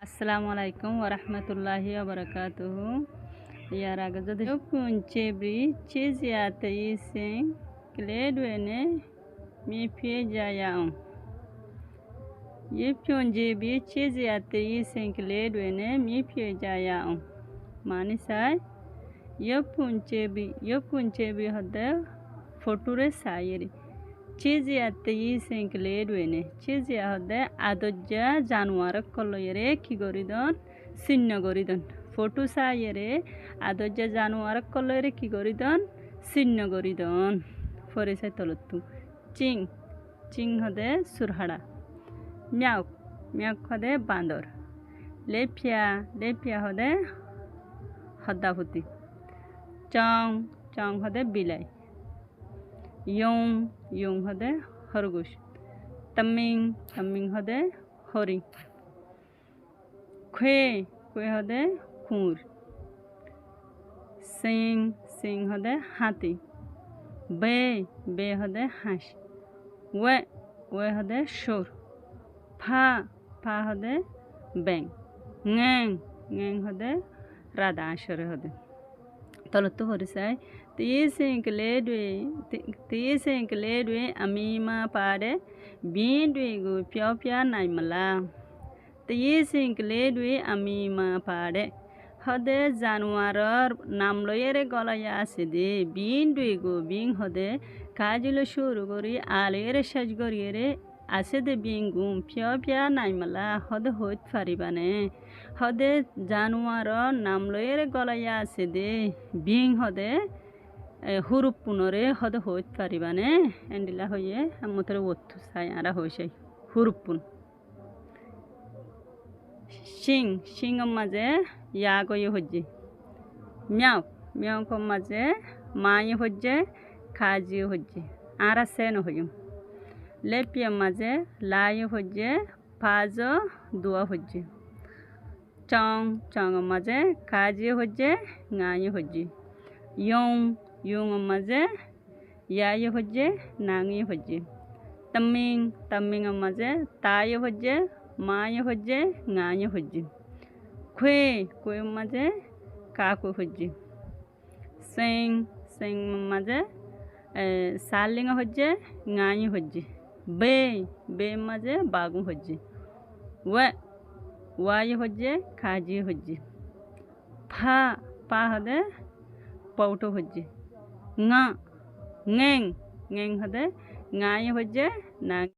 আসসালামু আলাইকুম ওরহমতুল্লাহি ওবরাকাতুহু। ইয়ার আগে যদি punche bri chiziate isen kledwene mi pie jayaun. Ye punche bri chiziate isen kledwene mi pie jayaun. Mani sai ye punche bri hode foture sayeri. চিজিয়াতে ইসেঙ্কলেডুয়েনে চিজিয়া হদে আদজ্জা জানুয়ারক কলয়েরে কি গরিদন চিহ্ন গরিদন photo সাইয়েরে আদজ্জা জানুয়ারক কলয়েরে কি গরিদন চিহ্ন গরিদন ফরিসাই তলতু চিং চিং হদে সুরহাড়া মিয়াওক মিয়াওক হদে বান্দর লেপিয়া লেপিয়া হদে হদ্দাফুতি চং চং হদে বিলাই ইয়ং ইয়ং হদে খরগোশ তামিং তামিং হদে হরিণ খে খে হদে কুঁর সিং সিং হদে হাতি বে বে হদে হাঁস ওয়ে ওয়ে হদে সুর ফা ফা হদে ব্যাং ঙেং ঙেং হদে রাধা আসরে হদে তলতো হরিসাই তিয়েসেঙ্কলেডুয়ে আমিমা পাড়ে বিঁডুয়ে গো পিয়া পিয়া নাইমালা তিয়েসেঙ্কলেডুয়ে আমিমা পাড়ে হদে জানুয়ারর নাম লয়েরে গলায়া আছে দে বিঁডুয়ে গো বিং হদে কাজিলো শুরু করি আলেরে সাজ করিয়ে আছে দে বিঙ্গুম পিয়া পিয়া নাইমালা হদে হইত পারিবানে হদে জানুয়ারর নাম লয়েরে গলায়া আছে দে বিং হদে হুরুপ পুনরে হদে হইত পারিবানে এন্ডিলা হইয়ে আমতরে ওত্তু চাই আরা হইসাই হুরুপ পুন সিং সিংর মাঝে ইয়া গয়ে হজ্জে মিয়াও মিয়াওকর মাঝে মায়ে হজ্জে খাজিও হজ্জে আরা সেন হইম লেপিয়া মাঝে লাই হজ্জে ফাজ দোয়া হজ্জে চং চং মাঝে খাজিও হজ্জে গায়ে হজ্জে ইয়ং ইয়ং মাঝে ইয়ায়ে হজ্জে নাঙে হজ্জে তামিং তামিং মাঝে তায়ে হজ্জে মায়ে হজ্জে গায়ে হজ্জে খুয়ে খুয়ে মাঝে কাকু হজ্জে সিং সিং মাঝে সালিং হজ্জে গায়ে হজ্জে বে বে মাঝে বাগু হজ্জে ওয়ে ওয়ায়ে হজ্জে খাজি হজ্জে ফা পা হদে পৌটো হজ্জে ঙা ঙেং ঙেং হদে গায়ে হজ্জে না